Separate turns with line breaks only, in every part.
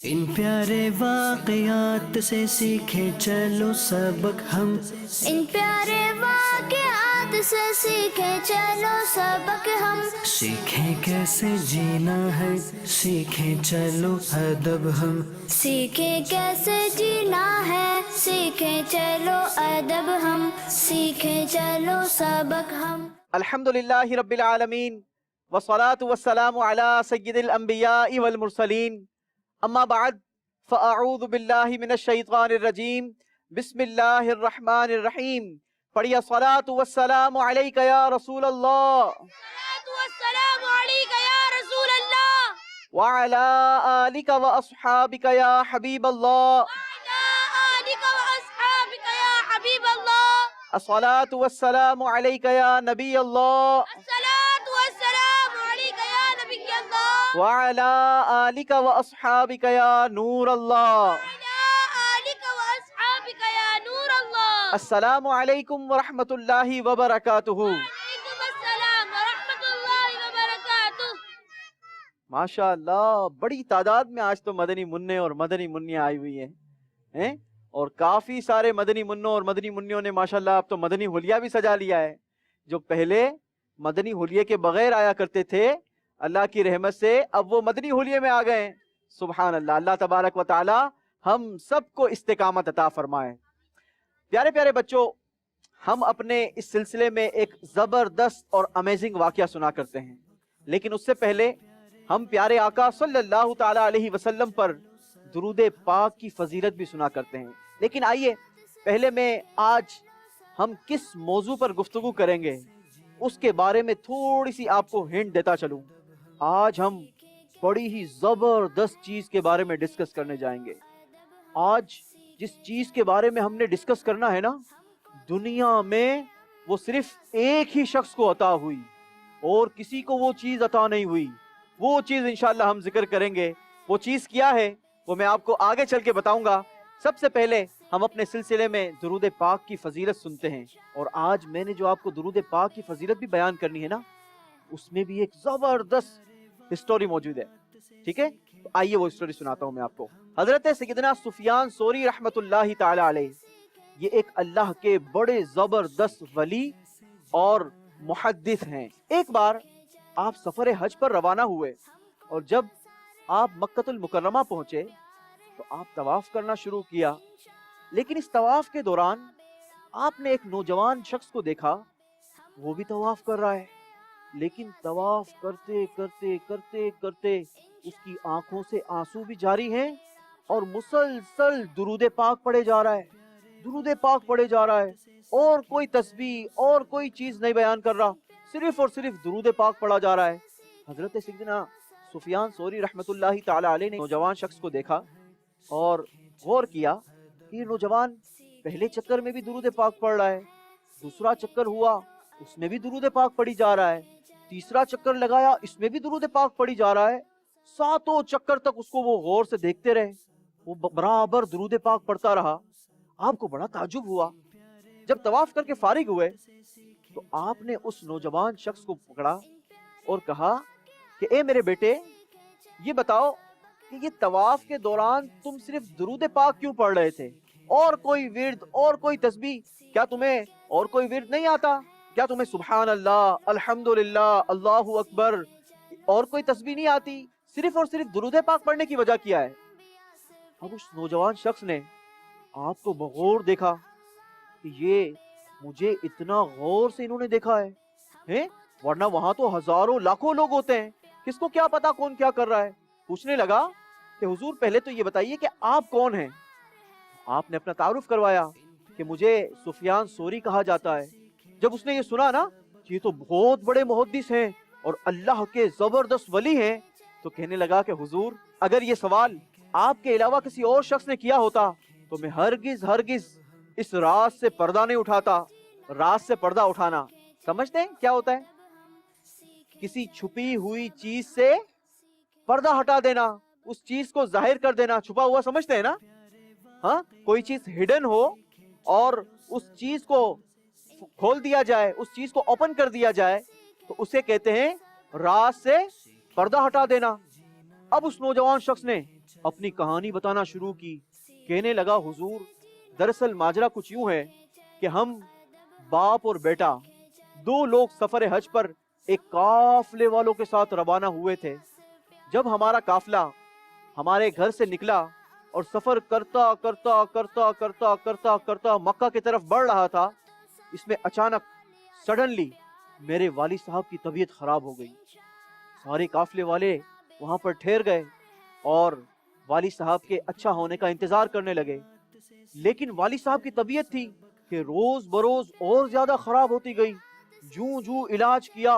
ان پیارے واقعات سے سیکھیں چلو سبق ہم،
ان پیارے واقعات سے سیکھیں چلو سبق ہم،
سیکھیں کیسے جینا ہے، سیکھیں چلو ادب ہم،
سیکھیں کیسے جینا ہے، سیکھیں چلو ادب ہم، سیکھیں چلو سبق ہم۔
الحمدللہ رب العالمین والصلاة والسلام علی سید الانبیاء والمرسلین، اما بعد فاعوذ باللہ من الشیطان الرجیم، بسم اللہ الرحمن الرحیم۔ پڑھیے الصلاة والسلام علیک یا رسول اللہ،
والسلام علیک یا رسول اللہ،
وعلی آلک واصحابک یا حبیب اللہ،
وعلی آلک واصحابک یا حبیب اللہ،
الصلاة والسلام علیک یا نبی اللہ،
الصلاۃ والسلام علیک یا نبی اللہ،
وعلی آلک واصحابک یا نور اللہ۔
وعلی آلک واصحابک یا نور اللہ۔
السلام علیکم ورحمۃ اللہ وبرکاتہ۔
وعلیکم السلام ورحمۃ اللہ وبرکاتہ۔
ماشاء اللہ، بڑی تعداد میں آج تو مدنی منع اور مدنی منیاں آئی ہوئی ہیں اور کافی سارے مدنی منوں اور مدنی منیوں نے ماشاءاللہ اب تو مدنی حلیہ بھی سجا لیا ہے۔ جو پہلے مدنی حلیے کے بغیر آیا کرتے تھے، اللہ کی رحمت سے اب وہ مدنی حلیے میں آ گئے ہیں۔ سبحان اللہ، اللہ تبارک و تعالی ہم سب کو استقامت عطا فرمائے۔ پیارے پیارے بچوں، ہم اپنے اس سلسلے میں ایک زبردست اور امیزنگ واقعہ سنا کرتے ہیں، لیکن اس سے پہلے ہم پیارے آقا صلی اللہ تعالی علیہ وسلم پر درود پاک کی فضیلت بھی سنا کرتے ہیں۔ لیکن آئیے پہلے میں آج ہم کس موضوع پر گفتگو کریں گے اس کے بارے میں تھوڑی سی آپ کو ہنٹ دیتا چلوں۔ آج ہم بڑی ہی زبردست چیز کے بارے میں ڈسکس کرنے جائیں گے۔ آج جس چیز کے بارے میں ہم نے ڈسکس کرنا ہے نا، دنیا میں وہ صرف ایک ہی شخص کو عطا ہوئی اور کسی کو وہ چیز عطا نہیں ہوئی۔ وہ چیز انشاءاللہ ہم ذکر کریں گے۔ وہ چیز کیا ہے وہ میں آپ کو آگے چل کے بتاؤں گا۔ سب سے پہلے ہم اپنے سلسلے میں درود پاک کی فضیلت سنتے ہیں، اور آج میں نے جو آپ کو درود پاک کی فضیلت بھی بیان کرنی ہے نا، اس میں بھی ایک زبردست ہسٹوری موجود ہے۔ ٹھیک ہے، تو آئیے وہ ہسٹوری سناتا ہوں میں آپ کو۔ حضرت سیدنا سفیان ثوری رحمت اللہ تعالی علیہ، یہ ایک اللہ کے بڑے زبردست ولی اور محدث ہیں۔ ایک بار آپ سفر حج پر روانہ ہوئے، اور جب آپ مکۃ المکرمہ پہنچے تو آپ طواف کرنا شروع کیا۔ لیکن اس طواف کے دوران آپ نے ایک نوجوان شخص کو دیکھا، وہ بھی طواف کر رہا ہے، لیکن طواف کرتے کرتے کرتے کرتے اس کی آنکھوں سے آنسو بھی جاری ہیں، اور مسلسل درود پاک پڑھے جا رہا ہے، درود پاک پڑھے جا رہا ہے، اور کوئی تسبیح اور کوئی چیز نہیں بیان کر رہا، صرف اور صرف درود پاک پڑھا جا رہا ہے۔ حضرت سیدنا سفیان ثوری رحمت اللہ تعالی علیہ نے نوجوان شخص کو دیکھا اور غور کیا کہ یہ نوجوان پہلے چکر میں بھی درود پاک پڑھ رہا ہے، دوسرا چکر ہوا اس میں بھی درود پاک پڑھی جا رہا ہے، تیسرا چکر لگایا اس میں بھی درود پاک پڑھی جا رہا ہے، ساتوں چکر تک اس کو وہ غور سے دیکھتے رہے، وہ برابر درود پاک پڑھتا رہا۔ آپ کو بڑا تعجب ہوا۔ جب طواف کر کے فارغ ہوئے تو آپ نے اس نوجوان شخص کو پکڑا اور کہا کہ اے میرے بیٹے، یہ بتاؤ کہ یہ طواف کے دوران تم صرف درود پاک کیوں پڑھ رہے تھے؟ اور کوئی ورد اور کوئی تسبیح، کیا تمہیں اور کوئی ورد نہیں آتا؟ کیا تمہیں سبحان اللہ، الحمدللہ، اللہ اکبر اور کوئی تسبیح نہیں آتی؟ صرف اور صرف درود پاک پڑھنے کی وجہ کیا ہے؟ اب اس نوجوان شخص نے آپ کو بغور دیکھا کہ یہ مجھے اتنا غور سے انہوں نے دیکھا ہے، ورنہ وہاں تو ہزاروں لاکھوں لوگ ہوتے ہیں، کس کو کیا پتا کون کیا کر رہا ہے۔ پوچھنے لگا کہ حضور پہلے تو یہ بتائیے کہ آپ کون ہیں؟ آپ نے اپنا تعارف کروایا کہ مجھے سفیان ثوری کہا جاتا ہے۔ جب اس نے یہ سنا نا کہ یہ تو بہت بڑے محدث ہیں اور اللہ کے زبردست ولی ہیں، تو کہنے لگا کہ حضور اگر یہ سوال آپ کے علاوہ کسی اور شخص نے کیا ہوتا تو میں ہرگز ہرگز اس راز سے پردہ نہیں اٹھاتا۔ راز سے پردہ اٹھانا سمجھتے ہیں کیا ہوتا ہے؟ کسی چھپی ہوئی چیز سے پردہ ہٹا دینا، اس چیز کو ظاہر کر دینا، چھپا ہوا سمجھتے ہیں نا؟ ہاں، کوئی چیز ہڈن ہو اور اس چیز کو کھول دیا جائے، اس چیز کو اوپن کر دیا جائے، تو اسے کہتے ہیں راز سے پردہ ہٹا دینا۔ اب اس نوجوان شخص نے اپنی کہانی بتانا شروع کی. کہنے لگا حضور دراصل ماجرا کچھ یوں ہے کہ ہم باپ اور بیٹا دو لوگ سفر حج پر ایک قافلے والوں کے ساتھ روانہ ہوئے تھے. جب ہمارا قافلہ ہمارے گھر سے نکلا اور سفر کرتا کرتا کرتا کرتا کرتا کرتا مکہ کی طرف بڑھ رہا تھا, اس میں اچانک سڈنلی میرے والد صاحب کی طبیعت خراب ہو گئی. سارے قافلے والے وہاں پر ٹھہر گئے اور والد صاحب کے اچھا ہونے کا انتظار کرنے لگے. لیکن والد صاحب کی طبیعت تھی کہ روز بروز اور زیادہ خراب ہوتی گئی. جوں جوں علاج کیا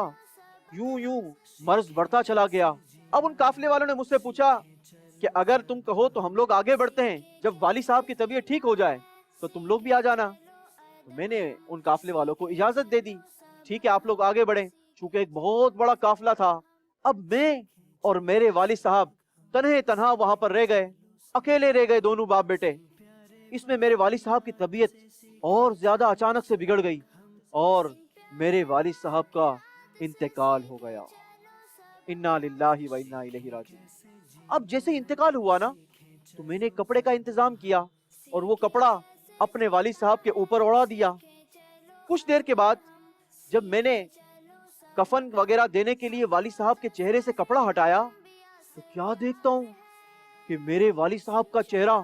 یوں یوں مرض بڑھتا چلا گیا. اب ان قافلے والوں نے مجھ سے پوچھا کہ اگر تم کہو تو ہم لوگ آگے بڑھتے ہیں, جب والد صاحب کی طبیعت ٹھیک ہو جائے تو تم لوگ بھی آ جانا. تو میں نے ان قافلے والوں کو اجازت دے دی, ٹھیک ہے آپ لوگ آگے بڑھیں. چونکہ ایک بہت بڑا قافلہ تھا, اب میں اور میرے والد صاحب تنہا وہاں پر رہ گئے, اکیلے رہ گئے دونوں باپ بیٹے. اس میں میرے والد صاحب کی طبیعت اور زیادہ اچانک سے بگڑ گئی اور میرے والد صاحب کا انتقال ہو گیا. انا للہ و انا الیہ راجعون. اب جیسے انتقال ہوا نا تو میں نے کپڑے کا انتظام کیا اور وہ کپڑا اپنے والد صاحب کے اوپر اڑا دیا. کچھ دیر کے بعد جب میں نے کفن وغیرہ دینے کے لیے والد صاحب کے چہرے سے کپڑا ہٹایا تو کیا دیکھتا ہوں کہ میرے والد صاحب کا چہرہ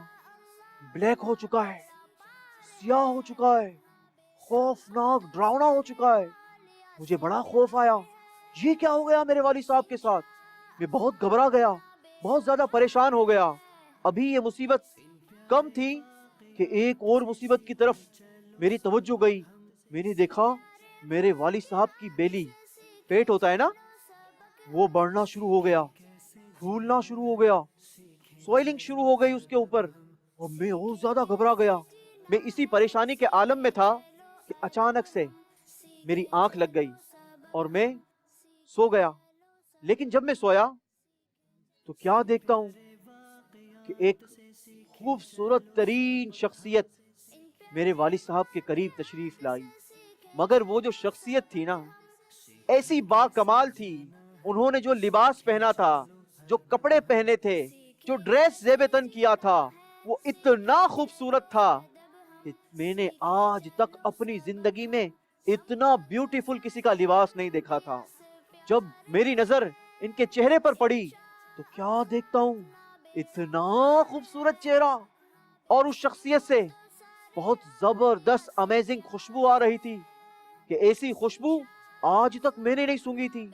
بلیک ہو چکا ہے, سیاہ ہو چکا ہے, خوفناک ڈراؤنا ہو چکا ہے. مجھے بڑا خوف آیا, یہ کیا ہو گیا میرے والد صاحب کے ساتھ. میں بہت گھبرا گیا, بہت زیادہ پریشان ہو گیا. ابھی یہ مصیبت کم تھی کہ ایک اور مصیبت کی طرف میری توجہ گئی. میں نے دیکھا میرے والد صاحب کی بیلی, پیٹ ہوتا ہے نا, وہ بڑھنا شروع ہو گیا, پھولنا شروع ہو گیا, سوئلنگ شروع ہو گئی اس کے اوپر. اور میں اور زیادہ گھبرا گیا. میں اسی پریشانی کے عالم میں تھا کہ اچانک سے میری آنکھ لگ گئی اور میں سو گیا. لیکن جب میں سویا تو کیا دیکھتا ہوں کہ ایک خوبصورت ترین شخصیت میرے والد صاحب کے قریب تشریف لائی. مگر وہ جو شخصیت تھی نا ایسی با کمال تھی. انہوں نے جو لباس پہنا تھا, جو کپڑے پہنے تھے, جو ڈریس زیب تن کیا تھا, وہ اتنا خوبصورت تھا کہ میں نے آج تک اپنی زندگی میں اتنا بیوٹیفل کسی کا لباس نہیں دیکھا تھا. جب میری نظر ان کے چہرے پر پڑی تو کیا دیکھتا ہوں, اتنا خوبصورت چہرہ, اور اس شخصیت سے بہت زبردست امیزنگ خوشبو آ رہی تھی کہ ایسی خوشبو آج تک میں نے نہیں سونگھی تھی.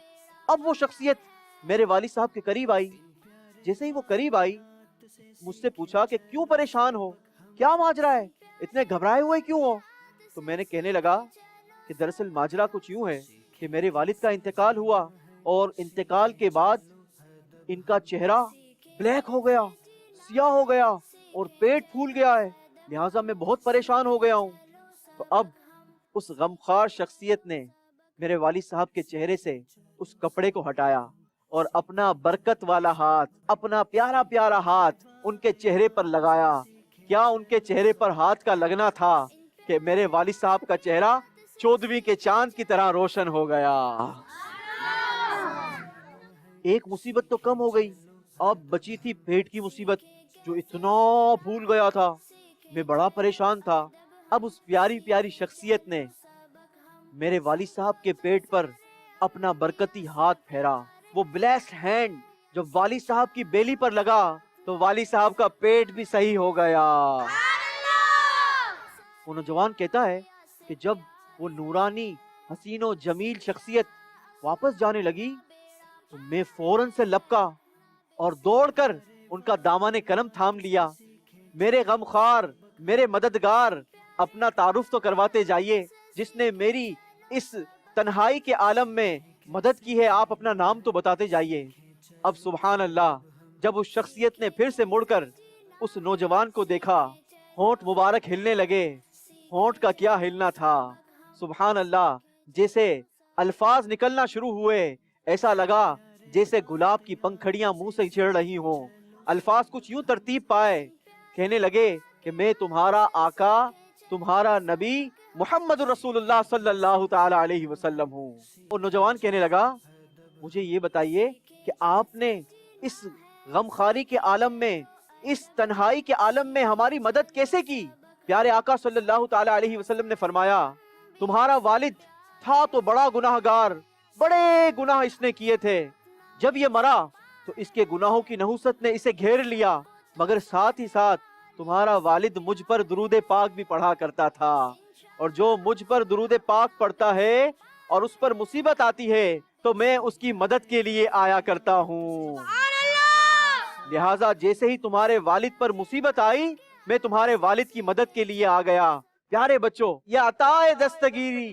اب وہ شخصیت میرے والد صاحب کے قریب آئی. جیسے ہی وہ قریب آئی مجھ سے پوچھا کہ کیوں پریشان ہو, کیا ماجرا ہے, اتنے گھبرائے ہوئے کیوں ہو. تو میں نے کہنے لگا کہ دراصل ماجرا کچھ یوں ہے کہ میرے والد کا انتقال ہوا اور انتقال کے بعد ان کا چہرہ بلیک ہو گیا, سیاہ ہو گیا اور پیٹ پھول گیا ہے, لہٰذا میں بہت پریشان ہو گیا ہوں. تو اب اس غمخوار شخصیت نے میرے والد صاحب کے چہرے سے اس کپڑے کو ہٹایا اور اپنا برکت والا ہاتھ, اپنا پیارا پیارا ہاتھ ان کے چہرے پر لگایا. کیا ان کے چہرے پر ہاتھ کا لگنا تھا کہ میرے والد صاحب کا چہرہ 14ویں کے چاند کی طرح روشن ہو گیا. ایک مصیبت تو کم ہو گئی, اب بچی تھی پیٹ کی مصیبت جو اتنا پھول گیا تھا. میں بڑا پریشان تھا. اب اس پیاری پیاری شخصیت نے میرے والد صاحب کے پیٹ پر اپنا برکتی ہاتھ پھیرا. وہ بلیسڈ ہینڈ جب والد صاحب کی بیلی پر لگا تو والد صاحب کا پیٹ بھی صحیح ہو گیا. وہ نوجوان کہتا ہے کہ جب وہ نورانی حسین و جمیل شخصیت واپس جانے لگی تو میں فوراً سے لپکا اور دوڑ کر ان کا دامن کرم تھام لیا. میرے غمخوار, میرے مددگار, اپنا تعارف تو کرواتے جائیے. جس نے میری اس تنہائی کے عالم میں مدد کی ہے, آپ اپنا نام تو بتاتے جائیے. اب سبحان اللہ, جب اس شخصیت نے پھر سے مڑ کر اس نوجوان کو دیکھا, ہونٹ مبارک ہلنے لگے. ہونٹ کا کیا ہلنا تھا, سبحان اللہ, جیسے الفاظ نکلنا شروع ہوئے. ایسا لگا جیسے گلاب کی پنکھڑیاں منہ سے چھڑ رہی ہوں. الفاظ کچھ یوں ترتیب پائے, کہنے لگے کہ میں تمہارا آقا, تمہارا نبی محمد رسول اللہ صلی اللہ تعالی علیہ وسلم ہوں. اور نوجوان کہنے لگا مجھے یہ بتائیے کہ آپ نے اس غمخاری کے عالم میں اس تنہائی کے عالم میں ہماری مدد کیسے کی؟ پیارے آقا صلی اللہ تعالی علیہ وسلم نے فرمایا تمہارا والد تھا تو بڑا گناہ گار، بڑے گناہ اس نے کیے تھے، جب یہ مرا تو اس کے گناہوں کی نحوست نے اسے گھیر لیا، مگر ساتھ ہی ساتھ تمہارا والد مجھ پر درود پاک بھی پڑھا کرتا تھا، اور جو مجھ پر درود پاک پڑھتا ہے اور اس پر مصیبت آتی ہے تو میں اس کی مدد کے لیے آیا کرتا ہوں۔ لہٰذا جیسے ہی تمہارے والد پر مصیبت آئی میں تمہارے والد کی مدد کے لیے آ گیا۔ پیارے بچوں، یہ عطائے دستگیری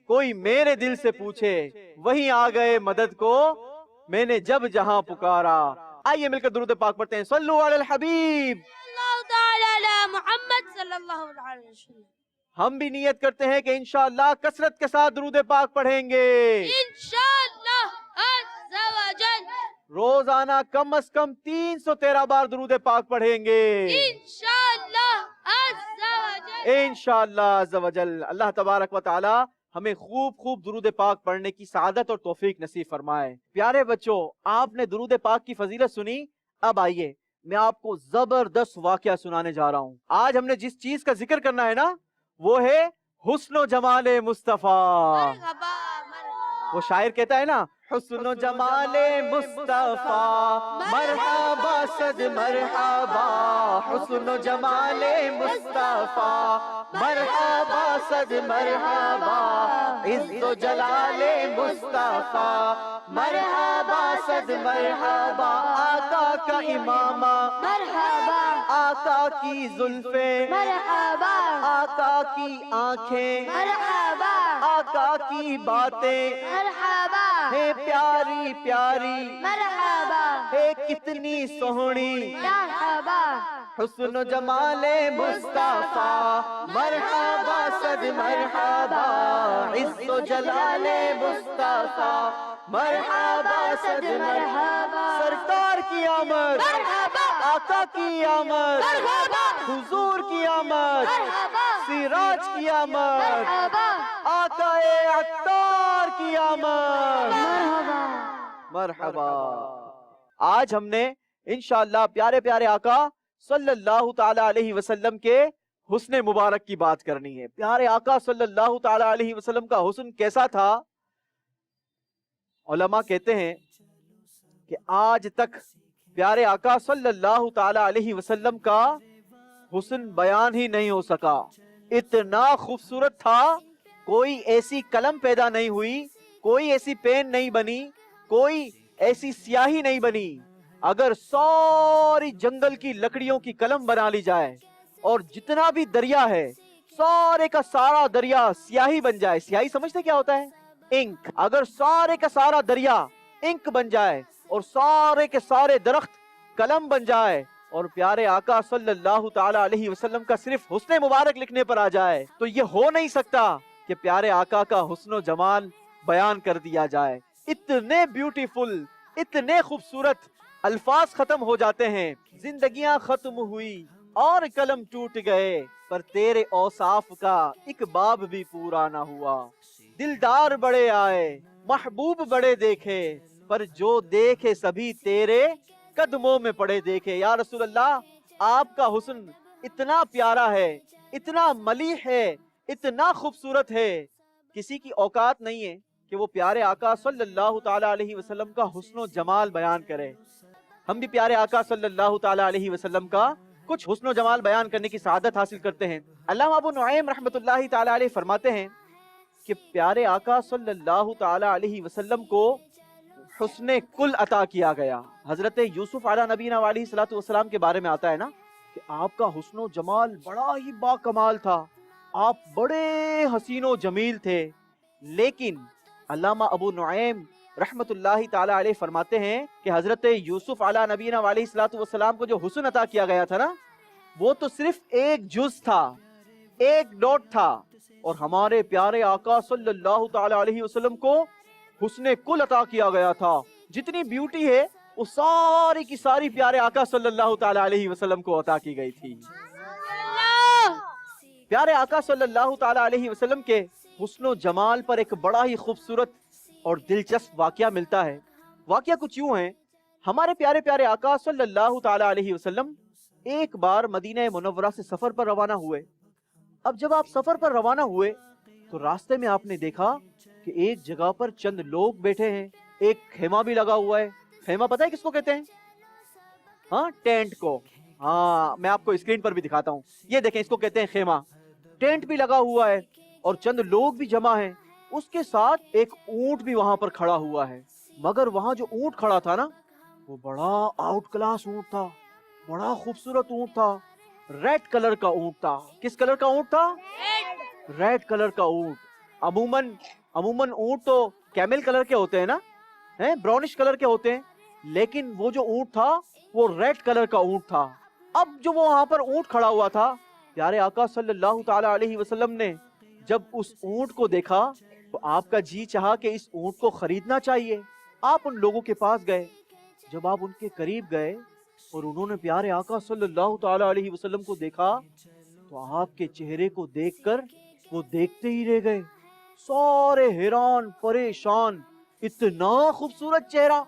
کوئی میرے دل سے پوچھے وہیں آ گئے مدد کو، میں نے جب جہاں پکارا۔ آئیے مل کر درود پاک پڑھتے ہیں، صلو علی الحبیب
اللہ تعالی علی محمد صلی اللہ علیہ وسلم۔
ہم بھی نیت کرتے ہیں کہ انشاءاللہ کثرت کے ساتھ درود پاک پڑھیں گے،
انشاءاللہ عز و جل،
روزانہ کم از کم 313 بار درود پاک پڑھیں گے
انشاءاللہ عز و جل،
انشاءاللہ عز و جل۔ اللہ تبارک و تعالی ہمیں خوب خوب درود پاک پڑھنے کی سعادت اور توفیق نصیب فرمائے۔ پیارے بچوں، آپ نے درود پاک کی فضیلت سنی، اب آئیے میں آپ کو زبردست واقعہ سنانے جا رہا ہوں۔ آج ہم نے جس چیز کا ذکر کرنا ہے نا وہ ہے حسن و جمال مصطفیٰ۔
مرحبا مرحبا،
وہ شاعر کہتا ہے نا، حسن و جمال مصطفیٰ مرحبا صد مرحبا، حسن و جمال مصطفیٰ مرحبا صد مرحبا، عز و جلال مصطفیٰ مرحبا صد مرحبا، آقا کا امامہ
مرحبا
آقا کی زلفیں،
مرحبا
آقا کی آنکھیں،
مرحبا
آقا کی باتیں
مرحبا
ہے پیاری پیاری،
مرحبا
ہے کتنی سوہنی،
مرحبا
حسن و جمال مصطفیٰ مرحبا صد مرحبا، عز و جلال مصطفیٰ مرحبا صد مرحبا، سرکار کی آمد،
مرحبا
آقا کی آمد،
مرحبا
حضور کی آمد،
مرحبا
سراج کی آمد،
مرحبا
آقا عطار کی آمد،
مرحبا
مرحبا۔ آج ہم نے انشاءاللہ پیارے پیارے آقا صلی اللہ تعالی علیہ وسلم کے حسن مبارک کی بات کرنی ہے۔ پیارے آقا صلی اللہ تعالی علیہ وسلم کا حسن کیسا تھا؟ علماء کہتے ہیں کہ آج تک پیارے آقا صلی اللہ تعالی علیہ وسلم کا حسن بیان ہی نہیں ہو سکا، اتنا خوبصورت تھا، کوئی ایسی قلم پیدا نہیں ہوئی، کوئی ایسی پین نہیں بنی، کوئی ایسی سیاہی نہیں بنی، اگر ساری جنگل کی لکڑیوں کی قلم بنا لی جائے اور جتنا بھی دریا ہے سارے کا سارا دریا سیاہی بن جائے۔ سیاہی سمجھتے کیا ہوتا ہے؟ انک۔ اگر سارے کا سارا دریا انک بن جائے اور سارے کے سارے درخت قلم بن جائے اور پیارے آقا صلی اللہ تعالی علیہ وسلم کا صرف حسن مبارک لکھنے پر آ جائے تو یہ ہو نہیں سکتا کہ پیارے آقا کا حسن و جمال بیان کر دیا جائے۔ اتنے بیوٹیفل، اتنے خوبصورت الفاظ ختم ہو جاتے ہیں، زندگیاں ختم ہوئی اور قلم ٹوٹ گئے، پر تیرے اوصاف کا ایک باب بھی پورا نہ ہوا۔ دلدار بڑے آئے، محبوب بڑے دیکھے، پر جو دیکھے سبھی تیرے قدموں میں پڑے دیکھے۔ یا رسول اللہ، آپ کا حسن اتنا پیارا ہے، اتنا ملیح ہے، اتنا خوبصورت ہے، کسی کی اوقات نہیں ہے کہ وہ پیارے آقا صلی اللہ تعالی علیہ وسلم کا حسن و جمال بیان کرے۔ ہم بھی پیارے آقا صلی اللہ تعالی علیہ وسلم کا کچھ حسن و جمال بیان کرنے کی سعادت حاصل کرتے ہیں۔ علامہ ابو نعیم رحمۃ اللہ تعالی علیہ فرماتے ہیں کہ پیارے آقا صلی اللہ تعالی علیہ وسلم کو حسن کل عطا کیا گیا۔ حضرت یوسف علیہ نبینا علیہ الصلوۃ والسلام کے بارے میں آتا ہے نا کہ آپ کا حسن و جمال بڑا ہی با کمال تھا، آپ بڑے حسین و جمیل تھے، لیکن علامہ ابو نعیم رحمت اللہ تعالی علیہ فرماتے ہیں کہ حضرت یوسف علیہ نبینا علیہ الصلوۃ والسلام کو جو حسن عطا کیا گیا تھا نا وہ تو صرف ایک جز تھا، ایک ڈاٹ تھا، اور ہمارے پیارے آقا صلی اللہ تعالی علیہ وسلم کو حسن کل عطا کیا گیا تھا۔ جتنی بیوٹی ہے وہ ساری کی ساری پیارے آقا صلی اللہ تعالی علیہ وسلم کو عطا کی گئی تھی۔ پیارے آقا صلی اللہ تعالی علیہ وسلم کے حسن و جمال پر ایک بڑا ہی خوبصورت اور دلچسپ واقعہ ملتا ہے۔ واقعہ کچھ یوں ہے، ہمارے پیارے پیارے آقا صلی اللہ تعالی علیہ وسلم ایک بار مدینہ منورہ سے سفر پر روانہ ہوئے. اب جب آپ سفر پر روانہ ہوئے تو راستے میں آپ نے دیکھا کہ ایک جگہ پر چند لوگ بیٹھے ہیں, ایک خیمہ بھی لگا ہوا ہے. خیمہ پتہ ہے کس کو کہتے ہیں؟ ہاں, ٹینٹ کو. ہاں, میں آپ کو اسکرین پر بھی دکھاتا ہوں. یہ دیکھیں, اس کو کہتے ہیں خیمہ. ٹینٹ بھی لگا ہوا ہے اور چند لوگ بھی جمع ہیں. اس کے ساتھ ایک اونٹ بھی وہاں پر کھڑا ہوا ہے. مگر وہاں جو اونٹ کھڑا تھا نا, وہ بڑا آؤٹ کلاس اونٹ تھا, بڑا خوبصورت اونٹ تھا, ریڈ کلر کا اونٹ تھا. کس کلر کا اونٹ تھا؟ ریڈ کلر کا اونٹ. عموماً اونٹ تو کیمل کلر کے ہوتے ہیں نا, براؤنش کلر کے ہوتے ہیں, لیکن وہ جو اونٹ تھا وہ ریڈ کلر کا اونٹ تھا. اب جو وہ وہاں پر اونٹ کھڑا ہوا تھا, پیارے آقا صلی اللہ تعالی علیہ وسلم نے جب اس اونٹ کو دیکھا تو آپ کا جی چاہا کہ اس اونٹ کو خریدنا چاہیے. آپ ان لوگوں کے پاس گئے. جب آپ ان کے قریب گئے اور انہوں نے پیارے آقا صلی اللہ تعالی علیہ وسلم کو دیکھا تو آپ کے چہرے کو دیکھ کر وہ دیکھتے ہی رہ گئے, سارے حیران پریشان. اتنا خوبصورت چہرہ,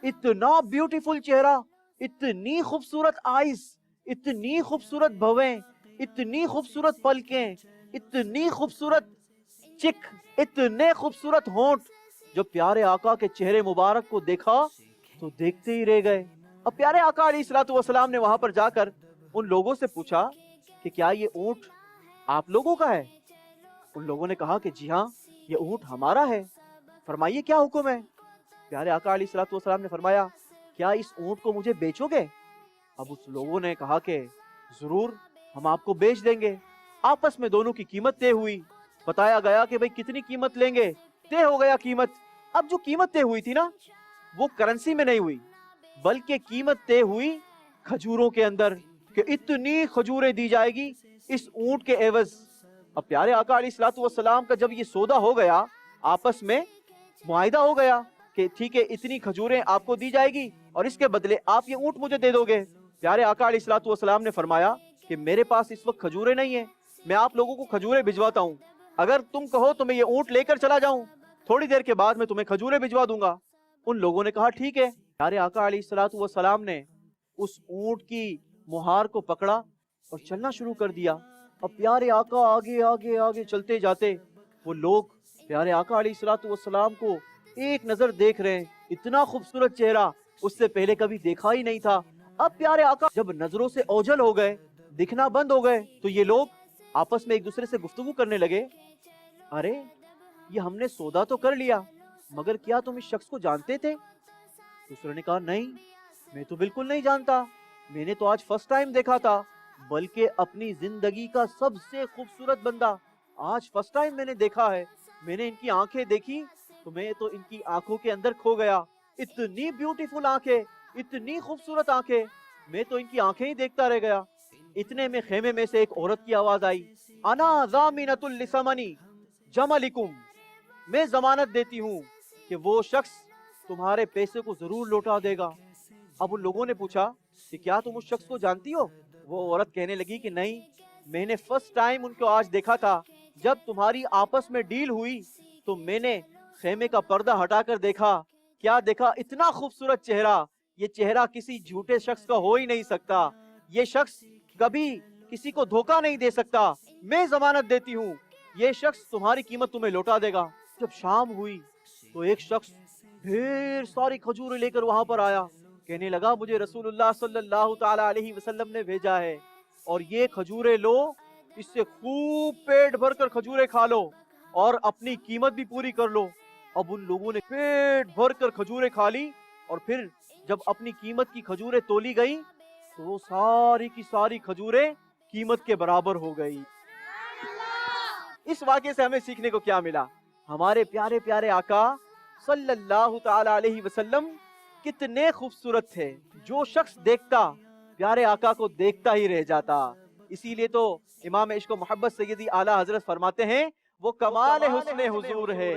اتنا بیوٹیفل چہرہ, اتنی خوبصورت آئیز, اتنی خوبصورت بھویں, اتنی خوبصورت پلکیں, اتنی خوبصورت چک, اتنے خوبصورت ہونٹ. جب پیارے آقا کے چہرے مبارک کو دیکھا تو دیکھتے ہی رہ گئے. اب پیارے آقا علیہ الصلوۃ والسلام نے وہاں پر جا کر ان لوگوں سے پوچھا کہ کیا یہ اونٹ آپ لوگوں کا ہے؟ ان لوگوں نے کہا کہ جی ہاں, یہ اونٹ ہمارا ہے. فرمائیے کیا حکم ہے؟ پیارے آقا علیہ الصلوۃ والسلام نے فرمایا, کیا اس اونٹ کو مجھے بیچو گے؟ اب اس لوگوں نے کہا کہ ضرور, ہم آپ کو بیچ دیں گے. آپس میں دونوں کی قیمت طے ہوئی. بتایا گیا کہ بھئی کتنی قیمت لیں گے. طے ہو گیا قیمت. اب جو قیمت طے ہوئی تھی نا, وہ کرنسی میں نہیں ہوئی, بلکہ قیمت طے ہوئی کھجوروں کے اندر, کہ اتنی کھجوریں دی جائے گی اس اونٹ کے عوض. اب پیارے آقا علیہ الصلوۃ والسلام کا جب یہ سودا ہو گیا, آپس میں معاہدہ ہو گیا کہ ٹھیک ہے, اتنی کھجوریں آپ کو دی جائے گی اور اس کے بدلے آپ یہ اونٹ مجھے دے دو گے. پیارے آقا علیہ الصلوۃ والسلام نے فرمایا کہ میرے پاس اس وقت کھجوریں نہیں ہیں, میں آپ لوگوں کو کھجوریں بھجواتا ہوں. اگر تم کہو تو میں یہ اونٹ لے کر چلا جاؤں, تھوڑی دیر کے بعد میں تمہیں کھجوریں بھجوا دوں گا. ان لوگوں نے کہا ٹھیک ہے. پیارے آقا علیہ الصلوۃ والسلام نے اس اونٹ کی مہار کو پکڑا اور چلنا شروع کر دیا. اب پیارے آقا آگے آگے آگے چلتے جاتے, وہ لوگ پیارے آقا علیہ الصلوۃ والسلام کو ایک نظر دیکھ رہے ہیں. اتنا خوبصورت چہرہ اس سے پہلے کبھی دیکھا ہی نہیں تھا. اب پیارے آقا جب نظروں سے اوجھل ہو گئے, دکھنا بند ہو گئے, تو یہ لوگ آپس میں ایک دوسرے سے گفتگو کرنے لگے. ارے یہ ہم نے سودا تو کر لیا, مگر کیا تم اس شخص کو جانتے تھے؟ دوسرے نے کہا نہیں, میں تو بالکل نہیں جانتا, میں نے تو آج فرسٹ ٹائم دیکھا تھا, بلکہ اپنی زندگی کا سب سے خوبصورت بندہ آج فرسٹ ٹائم میں نے دیکھا ہے. میں نے ان کی آنکھیں دیکھی تو میں تو ان کی آنکھوں کے اندر کھو گیا. اتنی بیوٹیفل آنکھیں, اتنی خوبصورت آنکھیں, میں تو ان کی آنکھیں ہی دیکھتا رہ گیا. اتنے میں خیمے میں سے ایک عورت کی آواز آئی, انا ضامنۃ لثمنی جملکم, میں ضمانت دیتی ہوں کہ وہ شخص تمہارے پیسے کو ضرور لوٹا دے گا. اب ان لوگوں نے پوچھا کہ کیا تم اس شخص کو جانتی ہو؟ وہ عورت کہنے لگی کہ نہیں, میں نے فرسٹ ٹائم ان کو آج دیکھا تھا. جب تمہاری آپس میں ڈیل ہوئی تو میں نے خیمے کا پردہ ہٹا کر دیکھا. کیا دیکھا؟ اتنا خوبصورت چہرہ. یہ چہرہ کسی جھوٹے شخص کا ہو ہی نہیں سکتا. یہ شخص کبھی کسی کو دھوکہ نہیں دے سکتا. میں ضمانت دیتی ہوں یہ شخص تمہاری قیمت تمہیں لوٹا دے گا. جب شام ہوئی تو ایک شخص ڈھیر ساری کھجوریں لے کر وہاں پر آیا. کہنے لگا مجھے رسول اللہ صلی اللہ تعالی علیہ وسلم نے بھیجا ہے, اور یہ کھجوریں لو, اس سے خوب پیٹ بھر کر کھجوریں کھا لو اور اپنی قیمت بھی پوری کر لو. اب ان لوگوں نے پیٹ بھر کر کھجوریں کھا لی, اور پھر جب اپنی قیمت کی کھجوریں تولی گئیں تو وہ ساری کی ساری کھجوریں قیمت کے برابر ہو گئی. اس واقعے سے ہمیں سیکھنے کو کیا ملا؟ ہمارے پیارے پیارے آقا صلی اللہ تعالی علیہ وسلم کتنے خوبصورت تھے. جو شخص دیکھتا پیارے آقا کو دیکھتا ہی رہ جاتا. اسی لیے تو امام عشق و محبت سیدی اعلیٰ حضرت فرماتے ہیں وہ کمال حسن حضور ہے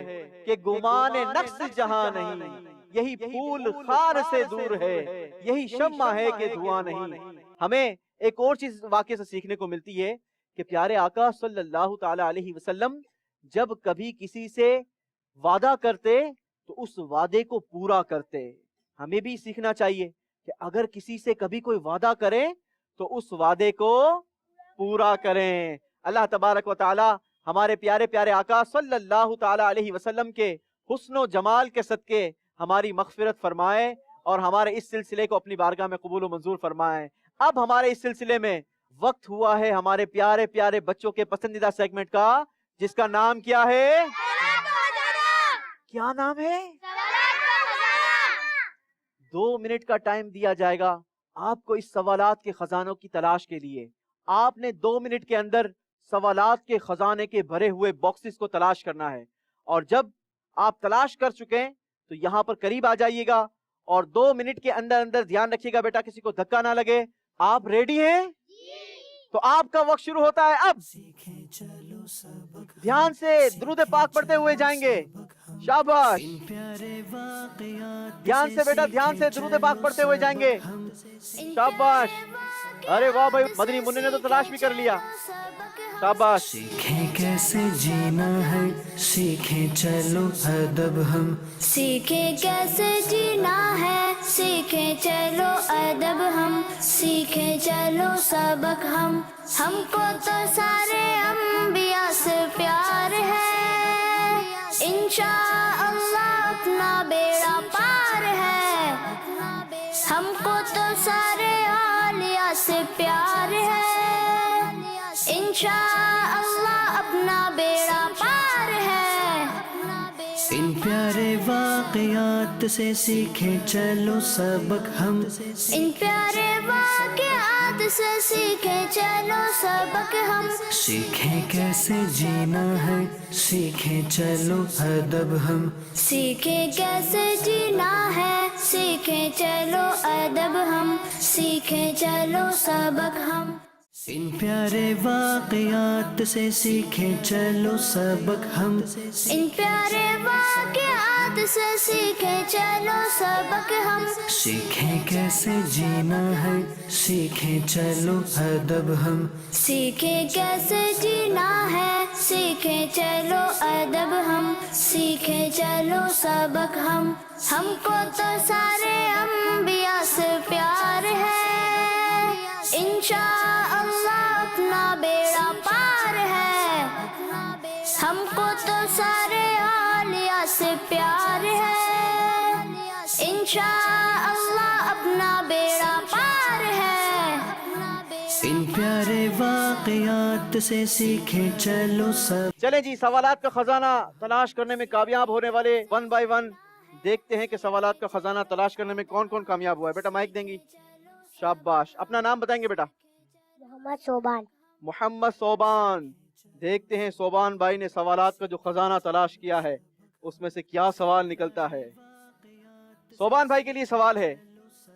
کہ گمان نقص جہاں نہیں, یہی پھول خار سے دور ہے, یہی شمع ہے کہ دھواں نہیں. ہمیں ایک اور چیز واقعے سے سیکھنے کو ملتی ہے کہ پیارے آقا صلی اللہ تعالی علیہ وسلم جب کبھی کسی سے وعدہ کرتے تو اس وعدے کو پورا کرتے. ہمیں بھی سیکھنا چاہیے کہ اگر کسی سے کبھی کوئی وعدہ کرے تو اس وعدے کو پورا کریں۔ اللہ تبارک و تعالی ہمارے پیارے پیارے آقا صلی اللہ تعالی علیہ وسلم کے حسن و جمال کے صدقے ہماری مغفرت فرمائے اور ہمارے اس سلسلے کو اپنی بارگاہ میں قبول و منظور فرمائے۔ اب ہمارے اس سلسلے میں وقت ہوا ہے ہمارے پیارے پیارے بچوں کے پسندیدہ سیگمنٹ کا، جس کا نام کیا ہے؟ کیا نام ہے؟ 2 منٹ کا ٹائم دیا جائے گا آپ کو اس سوالات کے خزانوں کی تلاش کے لیے۔ آپ نے 2 منٹ کے اندر سوالات کے خزانے کے بھرے ہوئے باکسز کو تلاش کرنا ہے، اور جب آپ تلاش کر چکے تو یہاں پر قریب آ جائیے گا، اور 2 منٹ کے اندر اندر دھیان رکھیے گا بیٹا کسی کو دھکا نہ لگے۔ آپ ریڈی ہیں؟ تو آپ کا وقت شروع ہوتا ہے اب۔ دھیان سے درود پاک پڑھتے ہوئے جائیں گے۔ شاباش، دھیان سے بیٹا، دھیان سے درود پاک پڑھتے ہوئے جائیں گے۔ شاباش، ارے واہ بھائی، مدنی منع نے تو تلاش بھی کر لیا۔ شاباش،
سیکھیں کیسے جینا ہے، سیکھیں چلو ادب ہم،
سیکھیں کیسے جینا ہے، سیکھیں چلو ادب ہم، سیکھیں چلو سبق ہم کو تو سارے انبیاء سے پیار ہے، انشاءاللہ اپنا بیڑا پار ہے، ہم کو تو سارے اولیاء سے پیار ہے، انشاءاللہ اپنا بیڑا پار ہے۔
ان پیارے واقعات سے سیکھیں چلو سبق ہم،
ان پیارے واقعات سے سیکھیں چلو سبق ہم،
سیکھیں کیسے جینا ہے، سیکھیں چلو ادب ہم،
سیکھیں کیسے جینا ہے، سیکھیں چلو ادب ہم، سیکھیں چلو سبق ہم۔
ان پیارے واقعات سے سیکھیں چلو سبق ہم،
ان پیارے واقعات سے سیکھیں چلو سبق ہم،
سیکھیں کیسے جینا ہے، سیکھیں چلو ادب ہم،
سیکھیں کیسے جینا ہے، سیکھیں چلو ادب ہم، سیکھیں چلو سبق ہم کو تو سارے انبیاء سے پیار ہے، انشاءاللہ اپنا بیڑا پار ہے، ہم کو تو سارے اولیاء سے پیار ہے، انشاءاللہ اپنا بیڑا پار ہے۔
ان پیارے واقعات سے سیکھیں چلو سبق۔
چلیں جی، سوالات کا خزانہ تلاش کرنے میں کامیاب ہونے والے 1 بائی 1 دیکھتے ہیں کہ سوالات کا خزانہ تلاش کرنے میں کون کون کامیاب ہوا ہے۔ بیٹا مائک دیں گی؟ شاباش، اپنا نام بتائیں گے بیٹا؟
محمد صوبان۔
محمد صوبان۔ دیکھتے ہیں صوبان بھائی نے سوالات کا جو خزانہ تلاش کیا ہے اس میں سے کیا سوال نکلتا ہے۔ صوبان بھائی کے لیے سوال ہے،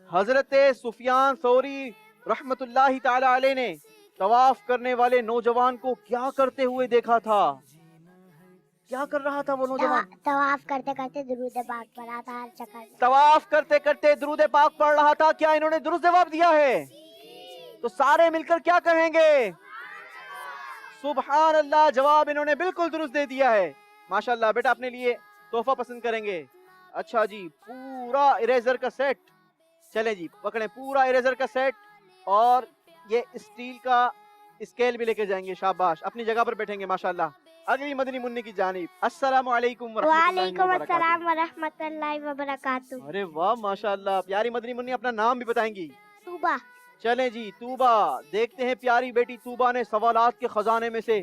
حضرت سفیان ثوری رحمت اللہ تعالی علیہ نے طواف کرنے والے نوجوان کو کیا کرتے ہوئے دیکھا تھا؟ کیا کر رہا تھا وہ نوجوان؟
طواف کرتے کرتے درود پاک پڑھا تھا ہر چکر میں۔
طواف کرتے کرتے درود پاک پڑھ رہا تھا۔ کیا انہوں نے درست جواب دیا ہے؟ تو سارے مل کر کیا کہیں گے؟ سبحان اللہ، جواب انہوں نے بالکل درست دے دیا ہے۔ ماشاءاللہ، بیٹا اپنے لیے تحفہ پسند کریں گے؟ اچھا جی، پورا اریزر کا سیٹ۔ چلیں جی، پکڑیں پورا اریزر کا سیٹ، اور یہ اسٹیل کا اسکیل بھی لے کے جائیں گے۔ شاباش، اپنی جگہ پر بیٹھیں گے۔ ماشاءاللہ، اگلی مدنی منی کی جانب۔ السلام علیکم ورحمۃ اللہ
وعلیکم
وبرکاتہ۔
السلام ورحمۃ اللہ وبرکاتہ۔
ارے واہ، ماشاءاللہ، پیاری مدنی منی اپنا نام بھی بتائیں گی؟
صوبہ۔
چلیں جی، طوبہ۔ دیکھتے ہیں پیاری بیٹی طوبہ نے سوالات کے خزانے میں سے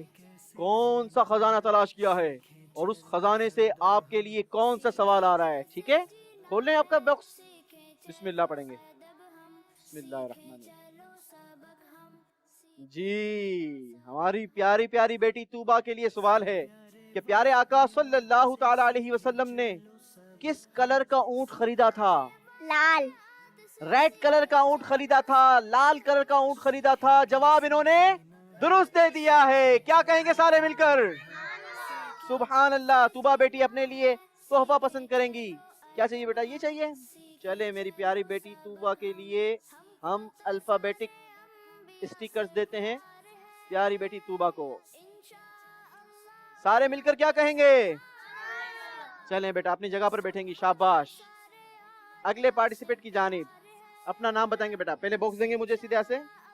کون سا خزانہ تلاش کیا ہے، اور اس خزانے سے آپ کے لیے کون سا سوال آ رہا ہے۔ ٹھیک ہے، کھول لیں آپ کا باکس۔ بسم اللہ پڑھیں گے۔ بسم اللہ الرحمن الرحیم۔ جی، ہماری پیاری پیاری بیٹی طوبہ کے لیے سوال ہے کہ پیارے آقا صلی اللہ تعالی علیہ وسلم نے کس کلر کا اونٹ خریدا تھا؟
لال۔
ریڈ کلر کا اونٹ خریدا تھا، لال کلر کا اونٹ خریدا تھا۔ جواب انہوں نے درست دے دیا ہے۔ کیا کہیں گے سارے مل کر؟ سبحان اللہ۔ طوبہ بیٹی اپنے لیے تحفہ پسند کریں گی؟ کیا چاہیے بیٹا؟ یہ چاہیے؟ چلے میری پیاری بیٹی طوبہ کے لیے ہم الفابیٹک اسٹیکرز دیتے ہیں پیاری بیٹی طوبہ کو۔ سارے مل کر کیا کہیں گے؟ چلیں بیٹا اپنی جگہ پر بیٹھیں گی۔ شاباش۔ اگلے پارٹیسپیٹ کی جانب اپنا نام بتائیں گے بیٹا؟ پہلے باکس دیں گے مجھے سیدھے سے۔